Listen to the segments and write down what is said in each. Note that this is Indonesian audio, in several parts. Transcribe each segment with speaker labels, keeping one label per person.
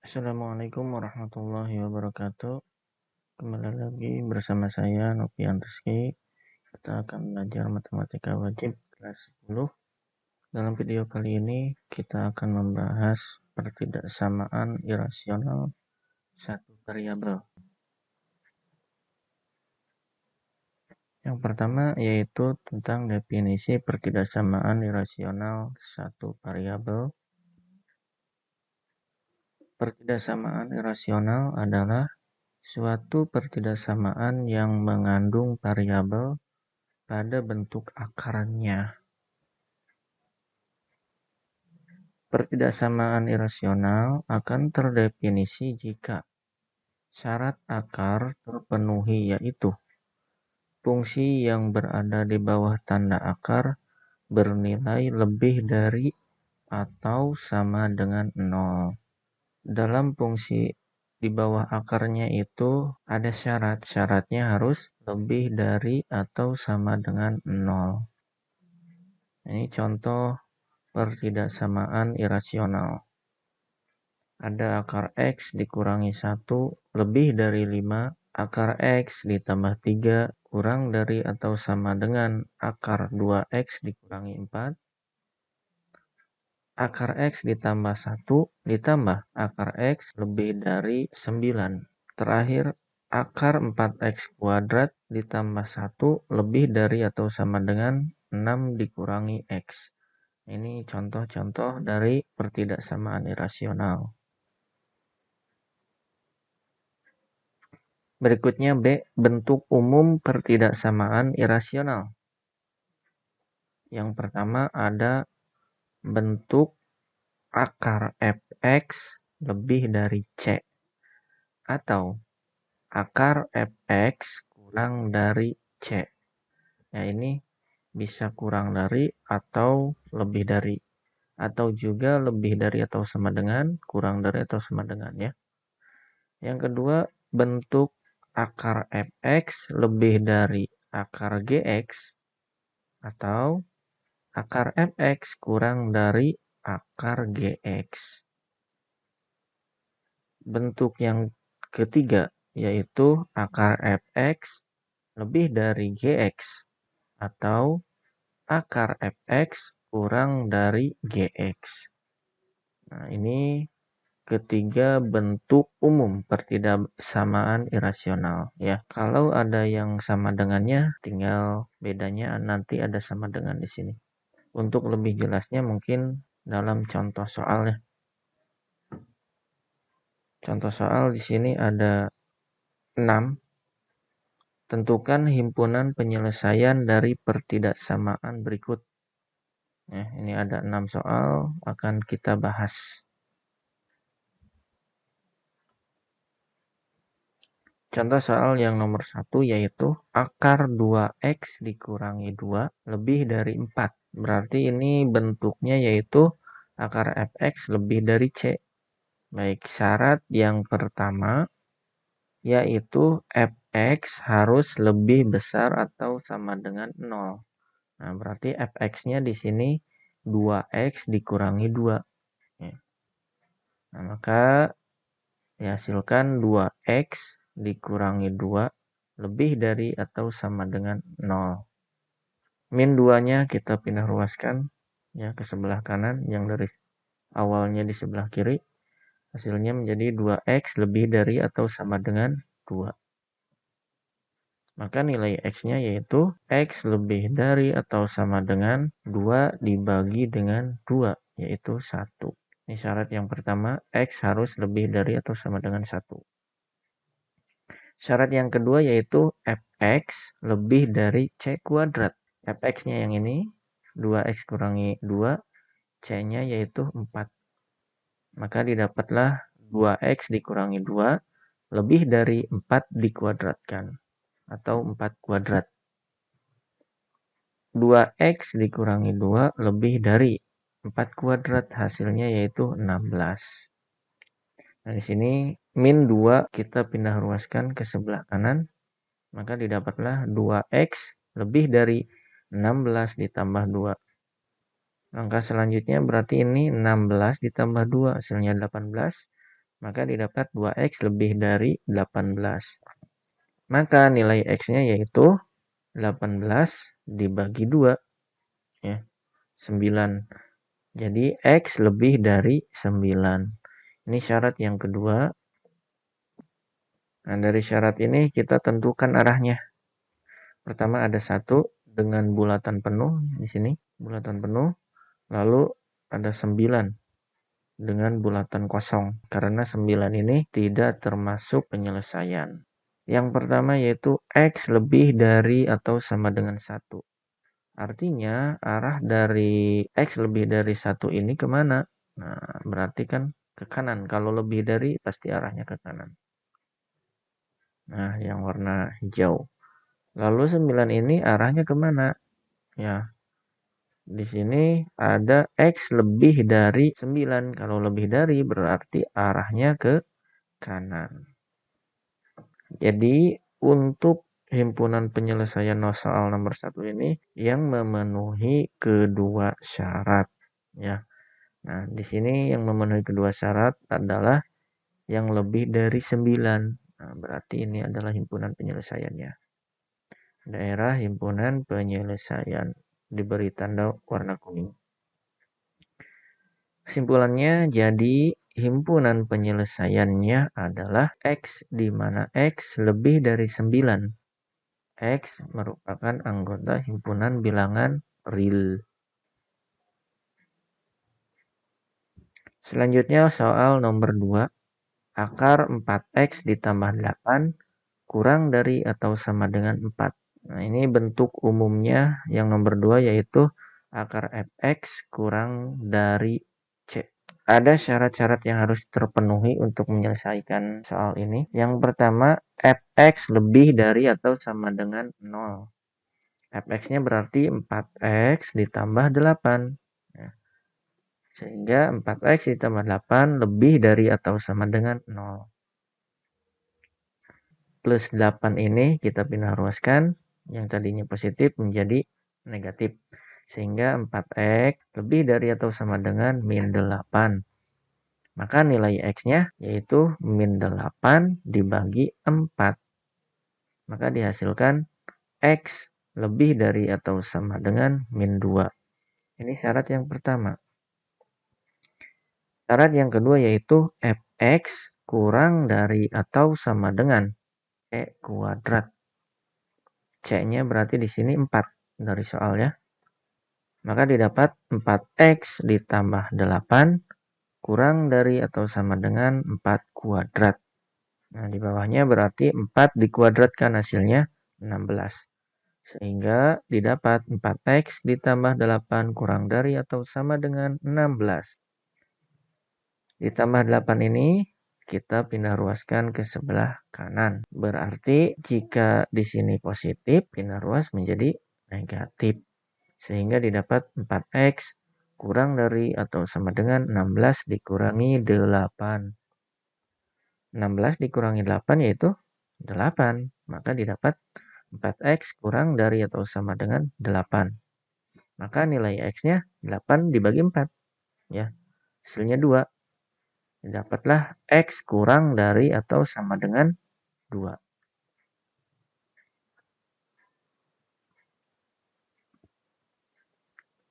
Speaker 1: Assalamualaikum warahmatullahi wabarakatuh. Kembali lagi bersama saya Nopian Rizky. Kita akan belajar matematika wajib kelas 10. Dalam video kali ini kita akan membahas pertidaksamaan irasional satu variabel. Yang pertama yaitu tentang definisi pertidaksamaan irasional satu variabel. Pertidaksamaan irasional adalah suatu pertidaksamaan yang mengandung variabel pada bentuk akarnya. Pertidaksamaan irasional akan terdefinisi jika syarat akar terpenuhi, yaitu fungsi yang berada di bawah tanda akar bernilai lebih dari atau sama dengan 0. Dalam fungsi di bawah akarnya itu ada syaratnya harus lebih dari atau sama dengan 0. Ini contoh pertidaksamaan irasional. Ada akar X dikurangi 1 lebih dari 5, akar X ditambah 3 kurang dari atau sama dengan akar 2X dikurangi 4, akar X ditambah 1 ditambah akar X lebih dari 9. Terakhir, akar 4X kuadrat ditambah 1 lebih dari atau sama dengan 6 dikurangi X. Ini contoh-contoh dari pertidaksamaan irasional. Berikutnya B, bentuk umum pertidaksamaan irasional. Yang pertama ada bentuk akar fx lebih dari c, atau akar fx kurang dari c. Ya, ini bisa kurang dari atau lebih dari, atau juga lebih dari atau sama dengan, kurang dari atau sama dengan, ya. Yang kedua, bentuk akar fx lebih dari akar gx, atau akar fx kurang dari akar gx. Bentuk yang ketiga yaitu akar fx lebih dari gx, atau akar fx kurang dari gx. Nah, ini ketiga bentuk umum pertidaksamaan irasional, ya. Kalau ada yang sama dengannya, tinggal bedanya nanti ada sama dengan di sini. Untuk lebih jelasnya mungkin dalam contoh soal, ya. Contoh soal di sini ada 6. Tentukan himpunan penyelesaian dari pertidaksamaan berikut. Ya, ini ada 6 soal akan kita bahas. Contoh soal yang nomor 1 yaitu akar 2x dikurangi 2 lebih dari 4. Berarti ini bentuknya yaitu akar fx lebih dari c. Baik, syarat yang pertama yaitu fx harus lebih besar atau sama dengan 0. Nah, berarti fx-nya di sini 2x dikurangi 2. Nah, maka dihasilkan 2x dikurangi 2 lebih dari atau sama dengan 0. Min 2-nya kita pindah ruaskan, ya, ke sebelah kanan, yang dari awalnya di sebelah kiri. Hasilnya menjadi 2x lebih dari atau sama dengan 2. Maka nilai x-nya yaitu x lebih dari atau sama dengan 2 dibagi dengan 2, yaitu 1. Ini syarat yang pertama, x harus lebih dari atau sama dengan 1. Syarat yang kedua yaitu fx lebih dari c kuadrat. Fx-nya yang ini, 2x kurangi 2, c-nya yaitu 4. Maka didapatlah 2x dikurangi 2 lebih dari 4 dikuadratkan, atau 4 kuadrat. 2x dikurangi 2 lebih dari 4 kuadrat, hasilnya yaitu 16. Nah, di sini min 2 kita pindah ruaskan ke sebelah kanan, maka didapatlah 2x lebih dari 16 ditambah 2. Langkah selanjutnya berarti ini 16 ditambah 2, hasilnya 18. maka didapat 2X lebih dari 18. Maka nilai X-nya yaitu 18 dibagi 2, ya, 9. Jadi X lebih dari 9. Ini syarat yang kedua. Nah, dari syarat ini kita tentukan arahnya. Pertama ada 1 dengan bulatan penuh di sini, bulatan penuh. Lalu ada 9 dengan bulatan kosong, karena 9 ini tidak termasuk penyelesaian. Yang pertama yaitu X lebih dari atau sama dengan 1. Artinya arah dari X lebih dari 1 ini kemana? Nah, berarti kan ke kanan. Kalau lebih dari pasti arahnya ke kanan. Nah, yang warna hijau. Lalu 9 ini arahnya kemana? Ya, di sini ada X lebih dari 9. Kalau lebih dari berarti arahnya ke kanan. Jadi untuk himpunan penyelesaian soal nomor 1 ini yang memenuhi kedua syarat, ya. Nah, di sini yang memenuhi kedua syarat adalah yang lebih dari 9. Nah, berarti ini adalah himpunan penyelesaiannya. Daerah himpunan penyelesaian diberi tanda warna kuning. Kesimpulannya, jadi himpunan penyelesaiannya adalah X, di mana X lebih dari 9. X merupakan anggota himpunan bilangan real. Selanjutnya soal nomor 2. Akar 4X ditambah 8 kurang dari atau sama dengan 4. Nah, ini bentuk umumnya yang nomor 2 yaitu akar fx kurang dari C. Ada syarat-syarat yang harus terpenuhi untuk menyelesaikan soal ini. Yang pertama, fx lebih dari atau sama dengan 0. Fx-nya berarti 4x ditambah 8. Ya. Sehingga 4x ditambah 8 lebih dari atau sama dengan 0. Plus 8 ini kita pindah ruaskan, yang tadinya positif menjadi negatif. Sehingga 4x lebih dari atau sama dengan min 8. Maka nilai X-nya yaitu min 8 dibagi 4. Maka dihasilkan X lebih dari atau sama dengan min 2. Ini syarat yang pertama. Syarat yang kedua yaitu fx kurang dari atau sama dengan E kuadrat. C-nya berarti di sini 4 dari soal ya. Maka didapat 4x ditambah 8 kurang dari atau sama dengan 4 kuadrat. Nah, di bawahnya berarti 4 dikuadratkan hasilnya 16. Sehingga didapat 4x ditambah 8 kurang dari atau sama dengan 16. Ditambah 8 ini kita pindah ruaskan ke sebelah kanan. Berarti jika di sini positif, pindah ruas menjadi negatif. Sehingga didapat 4x kurang dari atau sama dengan 16 dikurangi 8. 16 dikurangi 8 yaitu 8. Maka didapat 4x kurang dari atau sama dengan 8. Maka nilai x-nya 8 dibagi 4. Ya, hasilnya 2. Dapatlah X kurang dari atau sama dengan 2.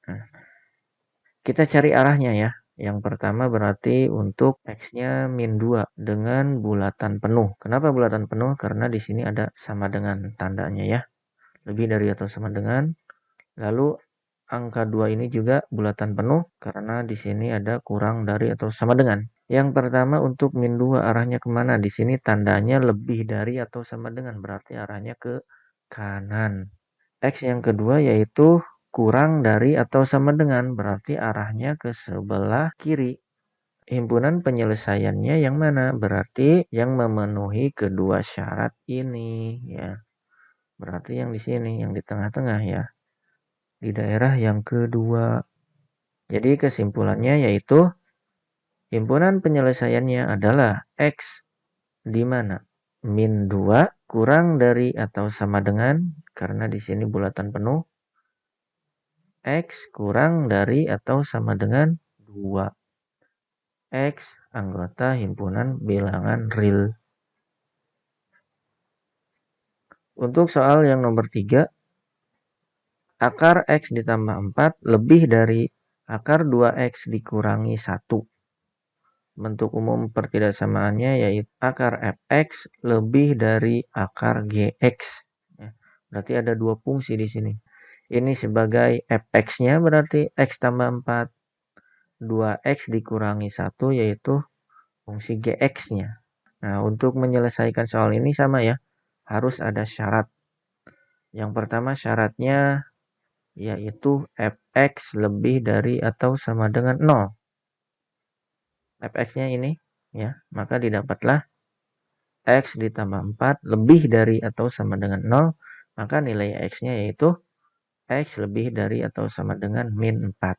Speaker 1: Nah, kita cari arahnya ya. Yang pertama berarti untuk X-nya min 2 dengan bulatan penuh. Kenapa bulatan penuh? Karena di sini ada sama dengan tandanya ya. Lebih dari atau sama dengan. Lalu angka 2 ini juga bulatan penuh karena di sini ada kurang dari atau sama dengan. Yang pertama untuk min 2 arahnya kemana? Di sini tandanya lebih dari atau sama dengan, berarti arahnya ke kanan. X yang kedua yaitu kurang dari atau sama dengan, berarti arahnya ke sebelah kiri. Himpunan penyelesaiannya yang mana? Berarti yang memenuhi kedua syarat ini ya. Berarti yang di sini, yang di tengah-tengah ya. Di daerah yang kedua. Jadi kesimpulannya yaitu himpunan penyelesaiannya adalah X, di mana min 2 kurang dari atau sama dengan, karena di sini bulatan penuh, X kurang dari atau sama dengan 2. X anggota himpunan bilangan real. Untuk soal yang nomor 3, akar X ditambah 4 lebih dari akar 2X dikurangi 1. Bentuk umum pertidaksamaannya yaitu akar fx lebih dari akar gx. Berarti ada dua fungsi di sini. Ini sebagai fx-nya berarti x tambah 4. 2x dikurangi 1 yaitu fungsi gx-nya. Nah, untuk menyelesaikan soal ini sama ya. Harus ada syarat. Yang pertama syaratnya yaitu fx lebih dari atau sama dengan 0. fx-nya ini ya, maka didapatlah x ditambah 4 lebih dari atau sama dengan 0, maka nilai x-nya yaitu x lebih dari atau sama dengan min 4.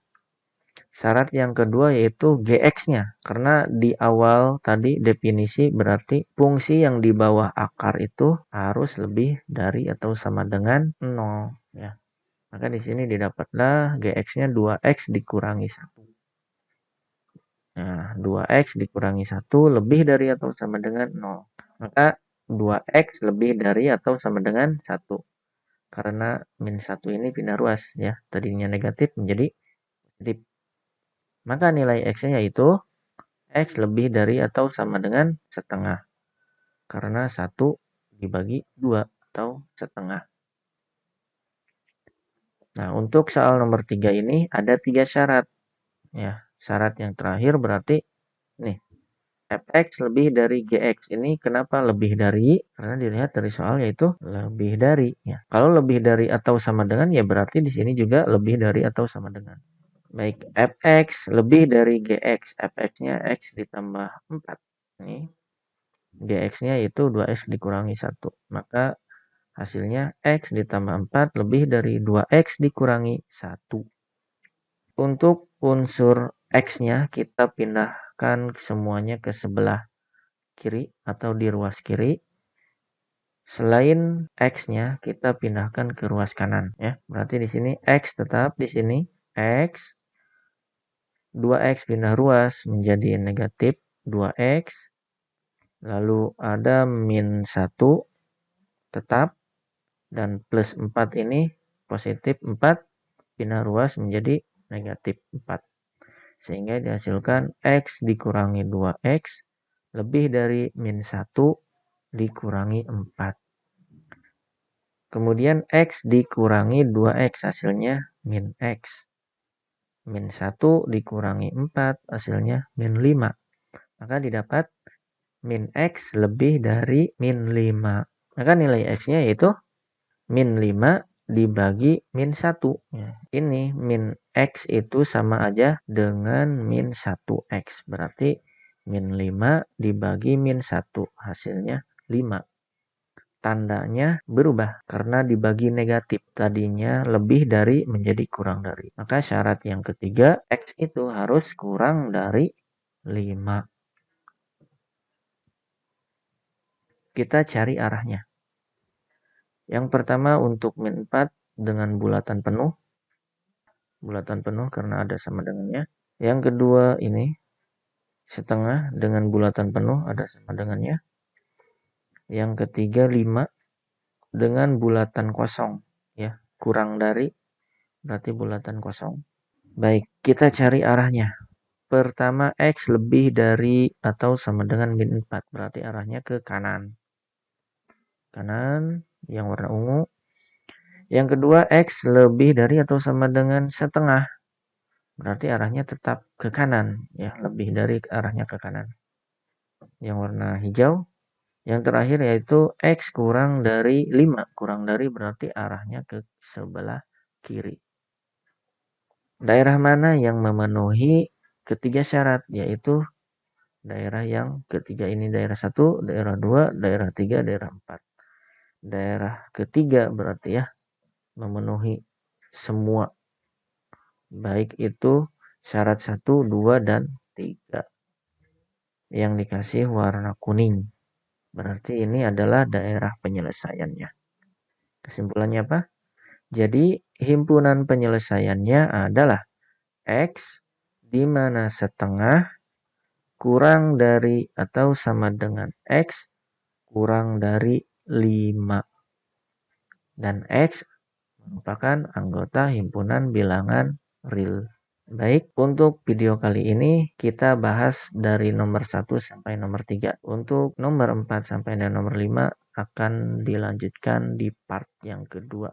Speaker 1: Syarat yang kedua yaitu gx-nya, karena di awal tadi definisi berarti fungsi yang di bawah akar itu harus lebih dari atau sama dengan 0 ya. Maka di sini didapatlah gx-nya 2x dikurangi 1. Nah, 2x dikurangi 1 lebih dari atau sama dengan 0. Maka 2x lebih dari atau sama dengan 1. Karena min 1 ini pindah ruas ya. Tadinya negatif menjadi positif. Maka nilai x-nya yaitu x lebih dari atau sama dengan setengah. Karena 1 dibagi 2 atau setengah. Nah, untuk soal nomor 3 ini ada 3 syarat. Ya, syarat yang terakhir berarti nih, fx lebih dari gx. Ini kenapa lebih dari? Karena dilihat dari soal yaitu lebih dari ya. Kalau lebih dari atau sama dengan ya berarti di sini juga lebih dari atau sama dengan. Baik, fx lebih dari gx. Fx-nya x ditambah 4. Nih. Gx-nya itu 2x dikurangi 1. Maka hasilnya x ditambah 4 lebih dari 2x dikurangi 1. Untuk unsur x-nya kita pindahkan semuanya ke sebelah kiri atau di ruas kiri. Selain x-nya kita pindahkan ke ruas kanan ya. Berarti di sini x tetap di sini x 2x pindah ruas menjadi negatif 2x. Lalu ada min 1 tetap dan plus 4 ini positif 4 pindah ruas menjadi negatif 4. Sehingga dihasilkan x dikurangi 2x lebih dari min 1 dikurangi 4. Kemudian x dikurangi 2x hasilnya min x. Min 1 dikurangi 4 hasilnya min 5. Maka didapat min x lebih dari min 5. Maka nilai x-nya yaitu min 5 dibagi min 1. Ya, ini min x itu sama aja dengan min 1x. Berarti min 5 dibagi min 1 hasilnya 5. Tandanya berubah karena dibagi negatif. Tadinya lebih dari menjadi kurang dari. Maka syarat yang ketiga, x itu harus kurang dari 5. Kita cari arahnya. Yang pertama untuk min 4 dengan bulatan penuh. Bulatan penuh karena ada sama dengannya. Yang kedua ini setengah dengan bulatan penuh ada sama dengannya. Yang ketiga 5 dengan bulatan kosong ya, kurang dari berarti bulatan kosong. Baik, kita cari arahnya. Pertama x lebih dari atau sama dengan min 4 berarti arahnya ke kanan. Kanan yang warna ungu. Yang kedua x lebih dari atau sama dengan setengah. Berarti arahnya tetap ke kanan ya, lebih dari arahnya ke kanan. Yang warna hijau. Yang terakhir yaitu x kurang dari 5. Kurang dari berarti arahnya ke sebelah kiri. Daerah mana yang memenuhi ketiga syarat? Yaitu daerah yang ketiga ini daerah 1, daerah 2, daerah 3, daerah 4. Daerah ketiga berarti ya memenuhi semua. Baik itu syarat 1, 2, dan 3. Yang dikasih warna kuning. Berarti ini adalah daerah penyelesaiannya. Kesimpulannya apa? Jadi himpunan penyelesaiannya adalah X di mana setengah kurang dari atau sama dengan X kurang dari 5. Dan X merupakan anggota himpunan bilangan real. Baik, untuk video kali ini kita bahas dari nomor 1 sampai nomor 3. Untuk nomor 4 sampai dan nomor 5 akan dilanjutkan di part yang kedua.